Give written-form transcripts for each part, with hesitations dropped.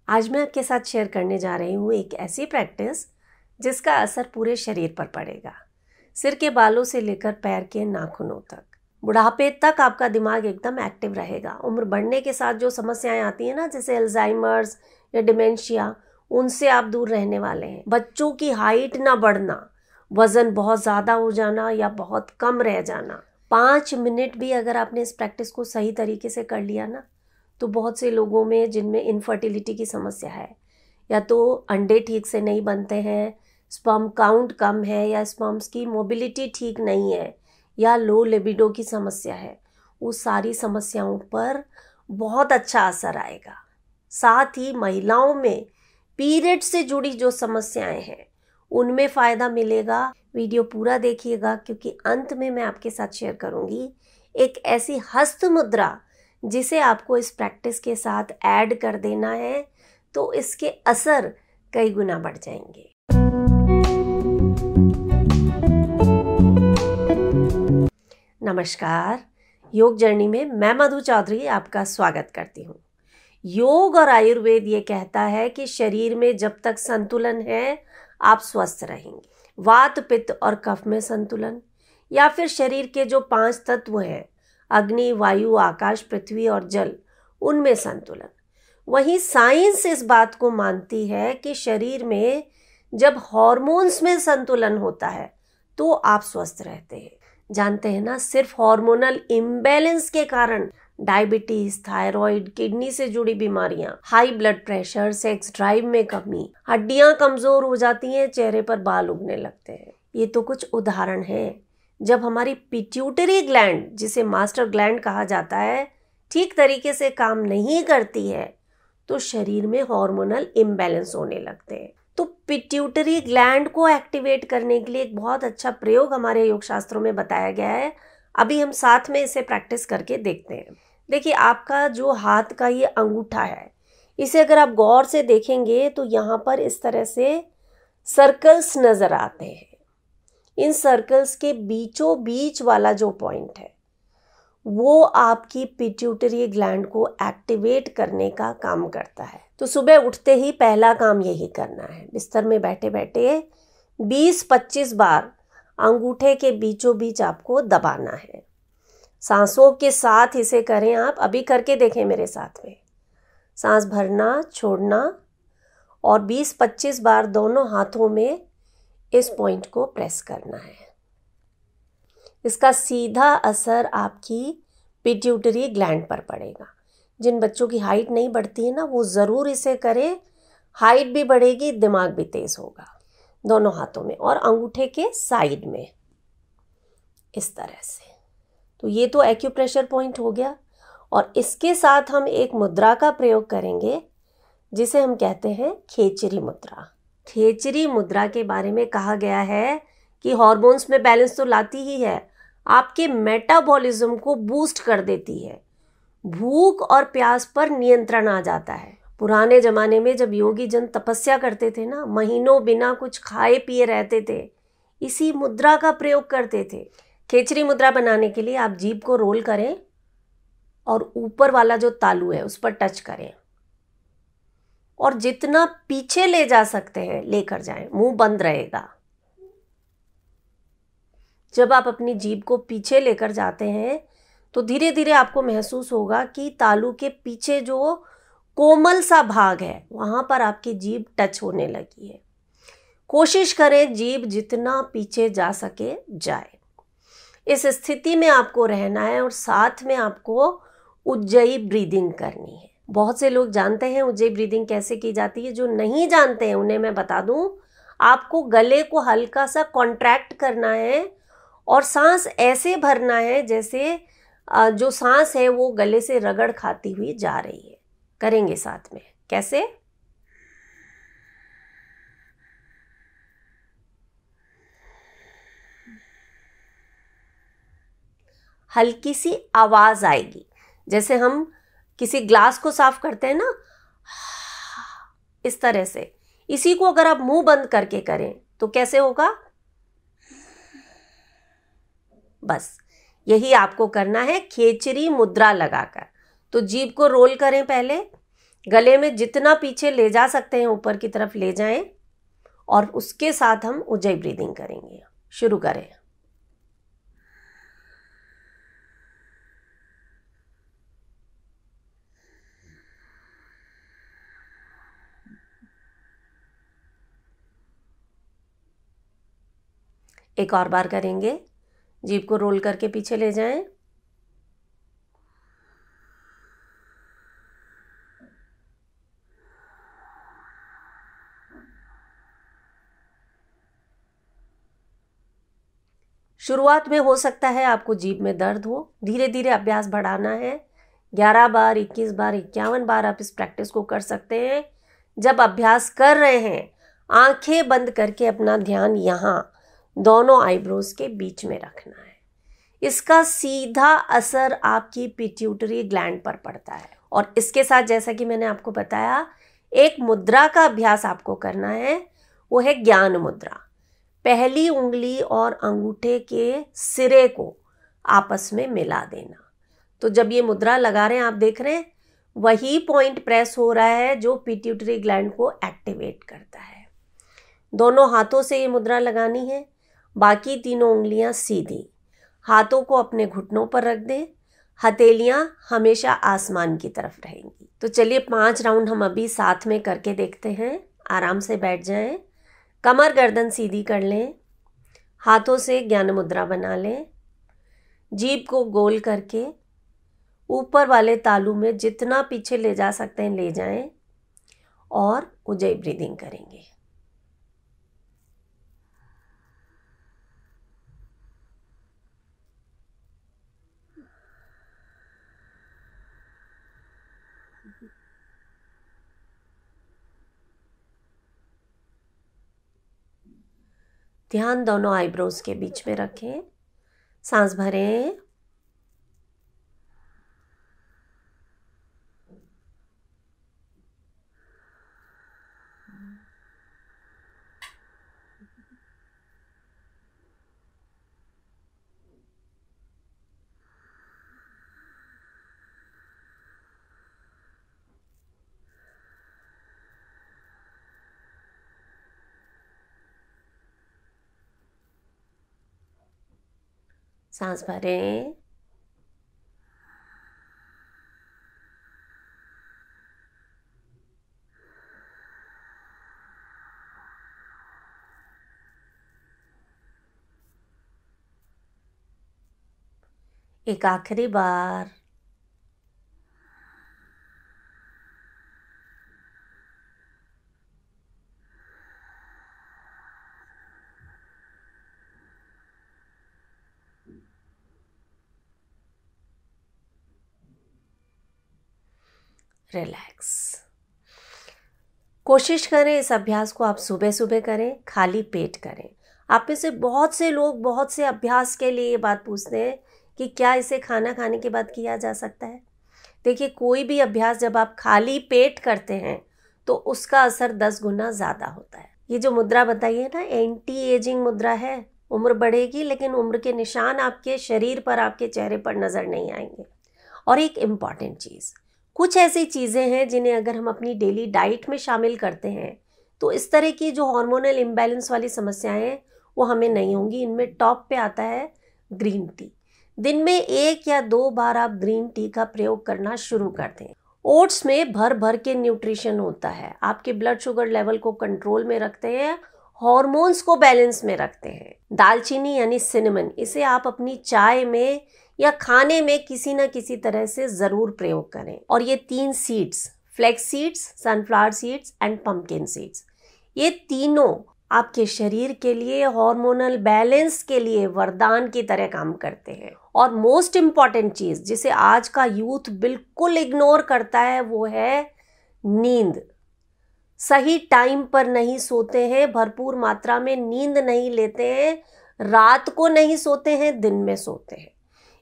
आज मैं आपके साथ शेयर करने जा रही हूँ एक ऐसी प्रैक्टिस जिसका असर पूरे शरीर पर पड़ेगा, सिर के बालों से लेकर पैर के नाखूनों तक। बुढ़ापे तक आपका दिमाग एकदम एक्टिव रहेगा। उम्र बढ़ने के साथ जो समस्याएं आती हैं ना, जैसे अल्जाइमर्स या डिमेंशिया, उनसे आप दूर रहने वाले हैं। बच्चों की हाइट ना बढ़ना, वजन बहुत ज़्यादा हो जाना या बहुत कम रह जाना। 5 मिनट भी अगर आपने इस प्रैक्टिस को सही तरीके से कर लिया ना, तो बहुत से लोगों में जिनमें इनफर्टिलिटी की समस्या है, या तो अंडे ठीक से नहीं बनते हैं, स्पर्म काउंट कम है, या स्पर्म्स की मोबिलिटी ठीक नहीं है, या लो लिबिडो की समस्या है, वो सारी समस्याओं पर बहुत अच्छा असर आएगा। साथ ही महिलाओं में पीरियड से जुड़ी जो समस्याएं हैं उनमें फ़ायदा मिलेगा। वीडियो पूरा देखिएगा, क्योंकि अंत में मैं आपके साथ शेयर करूंगी एक ऐसी हस्त मुद्रा जिसे आपको इस प्रैक्टिस के साथ ऐड कर देना है, तो इसके असर कई गुना बढ़ जाएंगे। नमस्कार, योग जर्नी में मैं मधु चौधरी आपका स्वागत करती हूँ। योग और आयुर्वेद ये कहता है कि शरीर में जब तक संतुलन है आप स्वस्थ रहेंगे। वात, पित्त और कफ में संतुलन, या फिर शरीर के जो 5 तत्व हैं, अग्नि, वायु, आकाश, पृथ्वी और जल, उनमें संतुलन। वहीं साइंस इस बात को मानती है कि शरीर में जब हार्मोन्स में संतुलन होता है तो आप स्वस्थ रहते हैं। जानते हैं ना, सिर्फ हार्मोनल इम्बैलेंस के कारण डायबिटीज, थायराइड, किडनी से जुड़ी बीमारियां, high blood pressure, sex drive में कमी, हड्डियां कमजोर हो जाती हैं, चेहरे पर बाल उगने लगते हैं। ये तो कुछ उदाहरण हैं। जब हमारी पिट्यूटरी ग्लैंड, जिसे मास्टर ग्लैंड कहा जाता है, ठीक तरीके से काम नहीं करती है तो शरीर में हार्मोनल इम्बैलेंस होने लगते हैं। तो पिट्यूटरी ग्लैंड को एक्टिवेट करने के लिए एक बहुत अच्छा प्रयोग हमारे योग शास्त्रों में बताया गया है। अभी हम साथ में इसे प्रैक्टिस करके देखते हैं। देखिए, आपका जो हाथ का ये अंगूठा है, इसे अगर आप गौर से देखेंगे तो यहाँ पर इस तरह से सर्कल्स नजर आते हैं। इन सर्कल्स के बीचों बीच वाला जो पॉइंट है वो आपकी पिट्यूटरी ग्लैंड को एक्टिवेट करने का काम करता है। तो सुबह उठते ही पहला काम यही करना है। बिस्तर में बैठे बैठे 20-25 बार अंगूठे के बीचों बीच आपको दबाना है। सांसों के साथ इसे करें आप। अभी करके देखें मेरे साथ में। सांस भरना, छोड़ना और 20-25 बार दोनों हाथों में इस पॉइंट को प्रेस करना है। इसका सीधा असर आपकी पिट्यूटरी ग्लैंड पर पड़ेगा। जिन बच्चों की हाइट नहीं बढ़ती है ना, वो ज़रूर इसे करें। हाइट भी बढ़ेगी, दिमाग भी तेज होगा। दोनों हाथों में और अंगूठे के साइड में इस तरह से। तो ये तो एक्यूप्रेशर पॉइंट हो गया। और इसके साथ हम एक मुद्रा का प्रयोग करेंगे जिसे हम कहते हैं खेचरी मुद्रा। खेचरी मुद्रा के बारे में कहा गया है कि हार्मोन्स में बैलेंस तो लाती ही है, आपके मेटाबॉलिज्म को बूस्ट कर देती है। भूख और प्यास पर नियंत्रण आ जाता है। पुराने जमाने में जब योगी जन तपस्या करते थे ना, महीनों बिना कुछ खाए पिए रहते थे, इसी मुद्रा का प्रयोग करते थे। खेचरी मुद्रा बनाने के लिए आप जीभ को रोल करें और ऊपर वाला जो तालू है उस पर टच करें और जितना पीछे ले जा सकते हैं लेकर जाएं। मुंह बंद रहेगा। जब आप अपनी जीभ को पीछे लेकर जाते हैं तो धीरे धीरे आपको महसूस होगा कि तालू के पीछे जो कोमल सा भाग है वहां पर आपकी जीभ टच होने लगी है। कोशिश करें जीभ जितना पीछे जा सके जाए। इस स्थिति में आपको रहना है और साथ में आपको उज्जयी ब्रीदिंग करनी है। बहुत से लोग जानते हैं उज्जयी ब्रीदिंग कैसे की जाती है। जो नहीं जानते हैं उन्हें मैं बता दूं, आपको गले को हल्का सा कॉन्ट्रैक्ट करना है और सांस ऐसे भरना है जैसे जो सांस है वो गले से रगड़ खाती हुई जा रही है। करेंगे साथ में। कैसे? हल्की सी आवाज आएगी, जैसे हम किसी ग्लास को साफ करते हैं ना, इस तरह से। इसी को अगर आप मुंह बंद करके करें तो कैसे होगा? बस यही आपको करना है खेचरी मुद्रा लगाकर। तो जीभ को रोल करें पहले, गले में जितना पीछे ले जा सकते हैं ऊपर की तरफ ले जाएं और उसके साथ हम उज्जयी ब्रीदिंग करेंगे। शुरू करें। एक और बार करेंगे। जीभ को रोल करके पीछे ले जाएं। शुरुआत में हो सकता है आपको जीभ में दर्द हो, धीरे धीरे अभ्यास बढ़ाना है। 11 बार, 21 बार, 51 बार आप इस प्रैक्टिस को कर सकते हैं। जब अभ्यास कर रहे हैं आंखें बंद करके अपना ध्यान यहाँ दोनों आईब्रोज के बीच में रखना है। इसका सीधा असर आपकी पिट्यूटरी ग्लैंड पर पड़ता है। और इसके साथ जैसा कि मैंने आपको बताया, एक मुद्रा का अभ्यास आपको करना है, वो है ज्ञान मुद्रा। पहली उंगली और अंगूठे के सिरे को आपस में मिला देना। तो जब ये मुद्रा लगा रहे हैं, आप देख रहे हैं वही पॉइंट प्रेस हो रहा है जो पिट्यूटरी ग्लैंड को एक्टिवेट करता है। दोनों हाथों से ये मुद्रा लगानी है। बाकी तीनों उंगलियां सीधी, हाथों को अपने घुटनों पर रख दें। हथेलियां हमेशा आसमान की तरफ रहेंगी। तो चलिए 5 राउंड हम अभी साथ में करके देखते हैं। आराम से बैठ जाएं, कमर गर्दन सीधी कर लें, हाथों से ज्ञान मुद्रा बना लें। जीभ को गोल करके ऊपर वाले तालू में जितना पीछे ले जा सकते हैं ले जाएं और उज्जयी ब्रीदिंग करेंगे। ध्यान दोनों आईब्रोज के बीच में रखें। सांस भरें, सांस भरें, एक आखिरी बार। रिलैक्स। कोशिश करें इस अभ्यास को आप सुबह सुबह करें, खाली पेट करें। आप में से बहुत से लोग बहुत से अभ्यास के लिए ये बात पूछते हैं कि क्या इसे खाना खाने के बाद किया जा सकता है। देखिए, कोई भी अभ्यास जब आप खाली पेट करते हैं तो उसका असर 10 गुना ज़्यादा होता है। ये जो मुद्रा बताई है ना, एंटी एजिंग मुद्रा है। उम्र बढ़ेगी लेकिन उम्र के निशान आपके शरीर पर, आपके चेहरे पर नज़र नहीं आएंगे। और एक इम्पॉर्टेंट चीज़, कुछ ऐसी चीज़ें हैं जिन्हें अगर हम अपनी डेली डाइट में शामिल करते हैं तो इस तरह की जो हार्मोनल इम्बैलेंस वाली समस्याएं हैं वो हमें नहीं होंगी। इनमें टॉप पे आता है ग्रीन टी। दिन में 1 या 2 बार आप ग्रीन टी का प्रयोग करना शुरू कर दें। ओट्स में भर भर के न्यूट्रिशन होता है, आपके ब्लड शुगर लेवल को कंट्रोल में रखते हैं, हॉर्मोन्स को बैलेंस में रखते हैं। दालचीनी यानी सिनेमन, इसे आप अपनी चाय में या खाने में किसी न किसी तरह से ज़रूर प्रयोग करें। और ये 3 seeds, flax seeds, sunflower seeds and pumpkin seeds, ये तीनों आपके शरीर के लिए, हार्मोनल बैलेंस के लिए वरदान की तरह काम करते हैं। और मोस्ट इम्पॉर्टेंट चीज़ जिसे आज का यूथ बिल्कुल इग्नोर करता है वो है नींद। सही टाइम पर नहीं सोते हैं, भरपूर मात्रा में नींद नहीं लेते हैं, रात को नहीं सोते हैं, दिन में सोते हैं।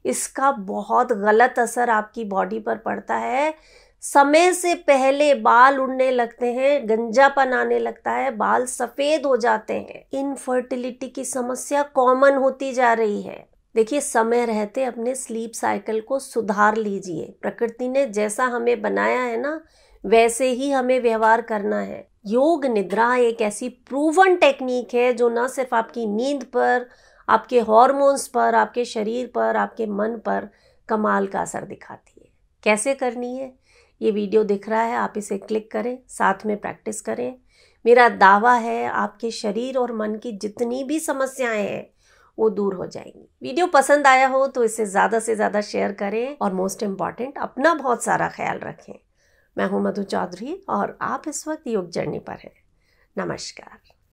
इसका बहुत गलत असर आपकी बॉडी पर पड़ता है। समय से पहले बाल उड़ने लगते हैं, गंजापन आने लगता है, बाल सफ़ेद हो जाते हैं, इनफर्टिलिटी की समस्या कॉमन होती जा रही है। देखिए, समय रहते अपने स्लीप साइकिल को सुधार लीजिए। प्रकृति ने जैसा हमें बनाया है ना, वैसे ही हमें व्यवहार करना है। योग निद्रा एक ऐसी प्रूवन टेक्निक है जो न सिर्फ आपकी नींद पर, आपके हॉर्मोन्स पर, आपके शरीर पर, आपके मन पर कमाल का असर दिखाती है। कैसे करनी है? ये वीडियो दिख रहा है, आप इसे क्लिक करें, साथ में प्रैक्टिस करें। मेरा दावा है आपके शरीर और मन की जितनी भी समस्याएं हैं वो दूर हो जाएंगी। वीडियो पसंद आया हो तो इसे ज़्यादा से ज़्यादा शेयर करें और मोस्ट इम्पॉर्टेंट अपना बहुत सारा ख्याल रखें। मैं हूं मधु चौधरी और आप इस वक्त योग जर्नी पर हैं। नमस्कार।